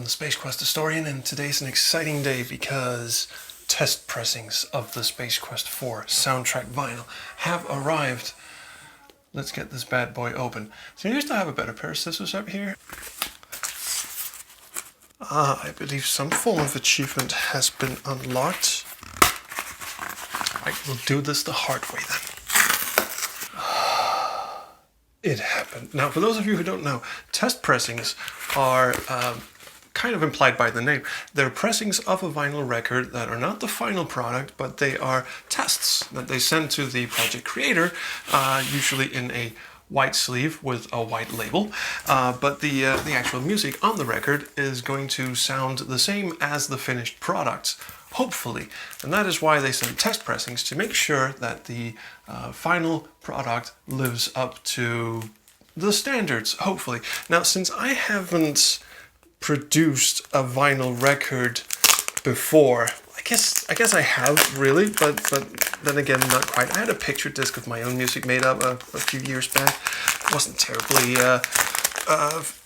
I'm the Space Quest historian, and today's an exciting day because test pressings of the Space Quest 4 soundtrack vinyl have arrived. Let's get this bad boy open. So I used to have a better pair of scissors up here. I believe some form of achievement has been unlocked. I will do this the hard way then. It happened. Now, for those of you who don't know, test pressings are kind of implied by the name. They're pressings of a vinyl record that are not the final product, but they are tests that they send to the project creator, usually in a white sleeve with a white label. But the actual music on the record is going to sound the same as the finished product, hopefully. And that is why they send test pressings, to make sure that the final product lives up to the standards, hopefully. Now, since I haven't produced a vinyl record before, I guess I have, really, but then again, not quite. I had a picture disc of my own music made up a few years back. It wasn't terribly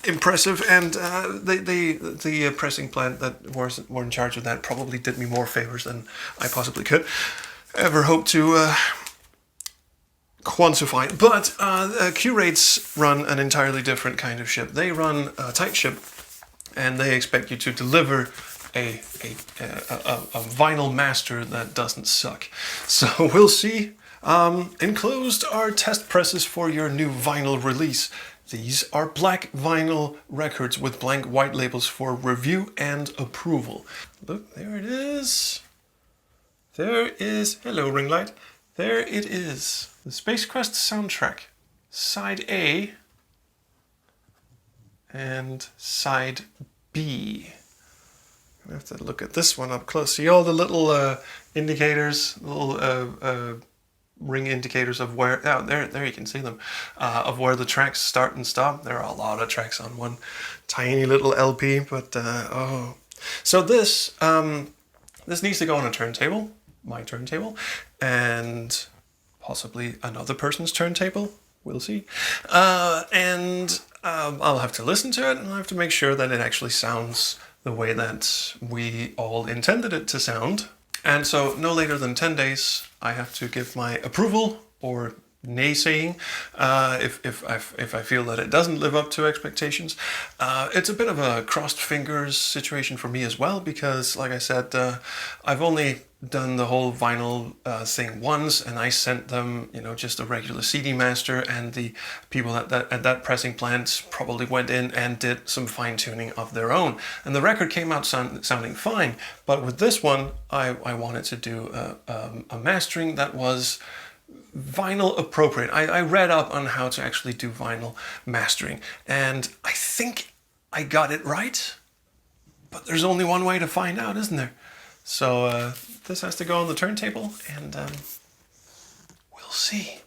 impressive, and the pressing plant that were in charge of that probably did me more favors than I possibly could ever hope to quantify. But Q-Rates run an entirely different kind of ship. They run a tight ship, and they expect you to deliver a vinyl master that doesn't suck. So we'll see. Enclosed are test presses for your new vinyl release. These are black vinyl records with blank white labels for review and approval. Look, there it is. There is, hello ring light. There it is. The Space Quest soundtrack. Side A and Side B. I have to look at this one up close. See all the little indicators, little ring indicators of where, oh, there you can see them, of where the tracks start and stop. There are a lot of tracks on one tiny little LP, but oh. So this needs to go on a turntable, my turntable, and possibly another person's turntable. We'll see. And I'll have to listen to it, and I'll have to make sure that it actually sounds the way that we all intended it to sound. And so no later than 10 days, I have to give my approval or naysaying if I feel that it doesn't live up to expectations. It's a bit of a crossed fingers situation for me as well, because like I said, I've only done the whole vinyl thing once, and I sent them, just a regular CD master, and the people at that pressing plant probably went in and did some fine-tuning of their own, and the record came out sounding fine. But with this one, I wanted to do a mastering that was vinyl appropriate. I read up on how to actually do vinyl mastering, and I think I got it right, but there's only one way to find out, isn't there? So this has to go on the turntable, and we'll see.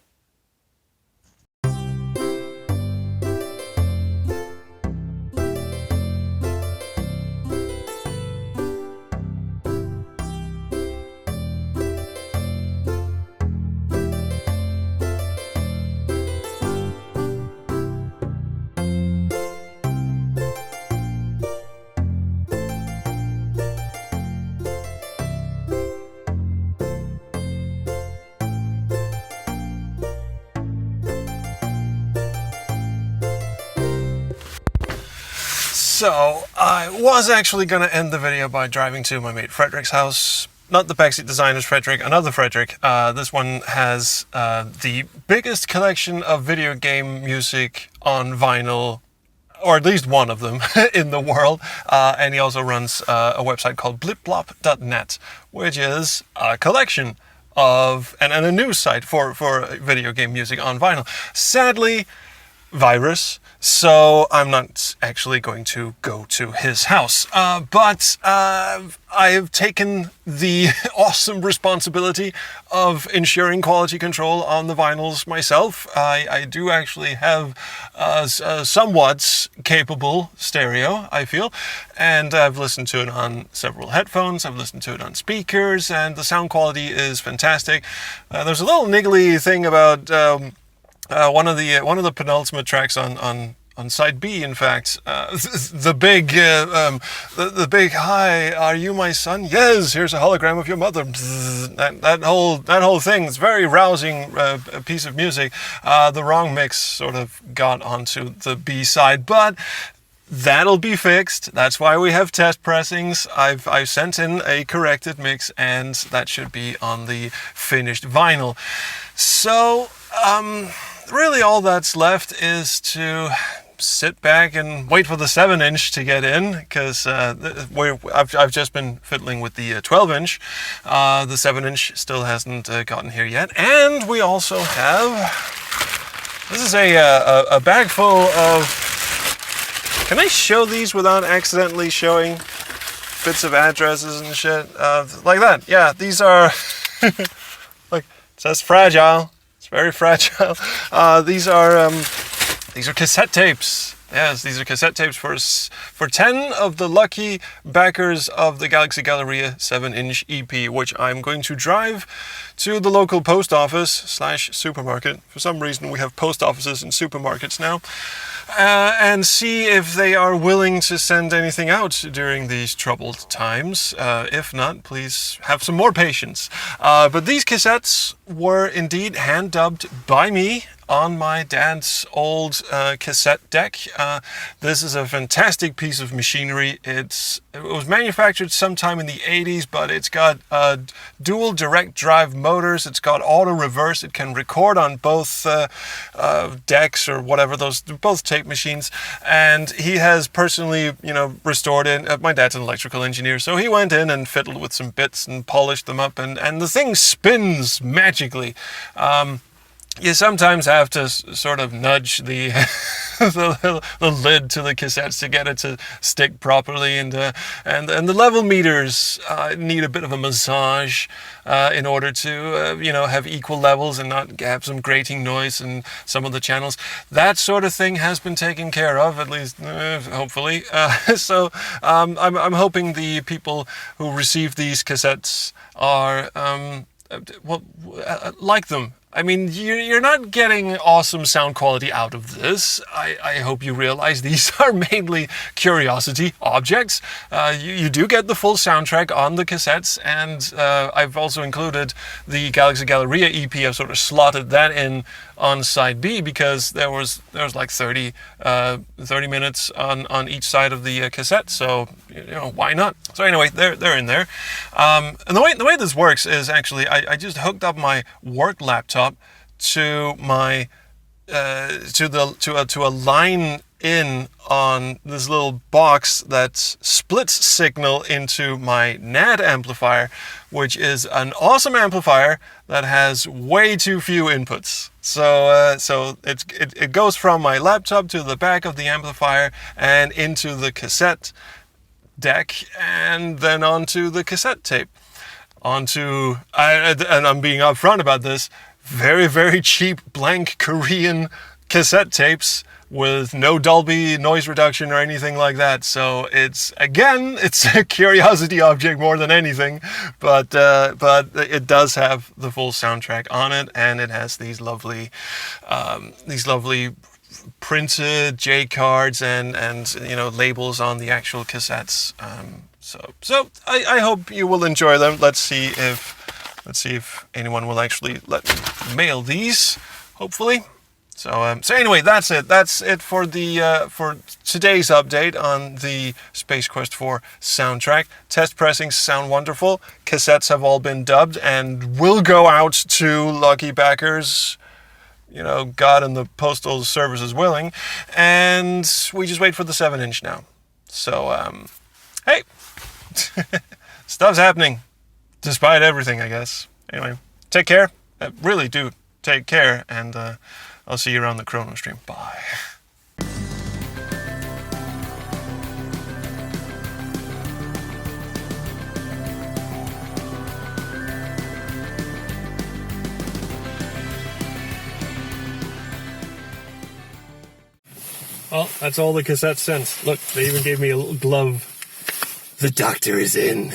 So, I was actually going to end the video by driving to my mate Frederick's house. Not the backseat designer's Frederick, another Frederick. This one has the biggest collection of video game music on vinyl, or at least one of them, in the world. And he also runs a website called blipblop.net, which is a collection of, and a news site for video game music on vinyl. Sadly, virus, so I'm not actually going to go to his house. But I have taken the awesome responsibility of ensuring quality control on the vinyls myself. I do actually have a somewhat capable stereo, I feel, and I've listened to it on several headphones, I've listened to it on speakers, and the sound quality is fantastic. There's a little niggly thing about one of the penultimate tracks on on side B, in fact, the big "Hi, are you my son? Yes, here's a hologram of your mother." That whole thing is very rousing piece of music. The wrong mix sort of got onto the B side, but that'll be fixed. That's why we have test pressings. I've sent in a corrected mix, and that should be on the finished vinyl. So, really all that's left is to sit back and wait for the 7-inch to get in, because I've just been fiddling with the 12-inch. The 7-inch still hasn't gotten here yet. And we also have, this is a bag full of, can I show these without accidentally showing bits of addresses and shit? Like that. Yeah, these are, like, it says fragile. It's very fragile. These are cassette tapes. Yes, these are cassette tapes for 10 of the lucky backers of the Galaxy Galleria 7-inch EP, which I'm going to drive to the local post office / supermarket. For some reason, we have post offices and supermarkets now. And see if they are willing to send anything out during these troubled times. If not, please have some more patience. But these cassettes were indeed hand-dubbed by me on my dad's old cassette deck. This is a fantastic piece of machinery. It was manufactured sometime in the 80s, but it's got dual direct drive motors. It's got auto reverse. It can record on both decks or whatever, both tape machines. And he has personally, restored it. My dad's an electrical engineer, so he went in and fiddled with some bits and polished them up, and the thing spins magically. You sometimes have to sort of nudge the the lid to the cassettes to get it to stick properly, and the level meters need a bit of a massage in order to have equal levels and not have some grating noise in some of the channels. That sort of thing has been taken care of, at least hopefully. So I'm hoping the people who receive these cassettes are like them. I mean, you're not getting awesome sound quality out of this. I hope you realize these are mainly curiosity objects. You do get the full soundtrack on the cassettes, and I've also included the Galaxy Galleria EP. I've sort of slotted that in on side B because there was like 30 minutes on each side of the cassette, so why not? So anyway, they're in there. And the way this works is actually I just hooked up my work laptop to my to a line in on this little box that splits signal into my NAD amplifier, which is an awesome amplifier that has way too few inputs. So it goes from my laptop to the back of the amplifier and into the cassette deck, and then onto the cassette tape. And I'm being upfront about this, very, very cheap blank Korean cassette tapes with no Dolby noise reduction or anything like that. So it's a curiosity object more than anything, but it does have the full soundtrack on it, and it has these lovely printed J cards and labels on the actual cassettes. So I hope you will enjoy them. Let's see if anyone will actually let me mail these, hopefully. So anyway, that's it. That's it for for today's update on the Space Quest 4 soundtrack. Test pressings sound wonderful. Cassettes have all been dubbed and will go out to lucky backers, God and the Postal Service is willing. And we just wait for the 7-inch now. So, hey, stuff's happening despite everything, I guess. Anyway, take care. Really do take care, and I'll see you around the Chrono stream. Bye. Well, that's all the cassettes sent. Look, they even gave me a little glove. The doctor is in.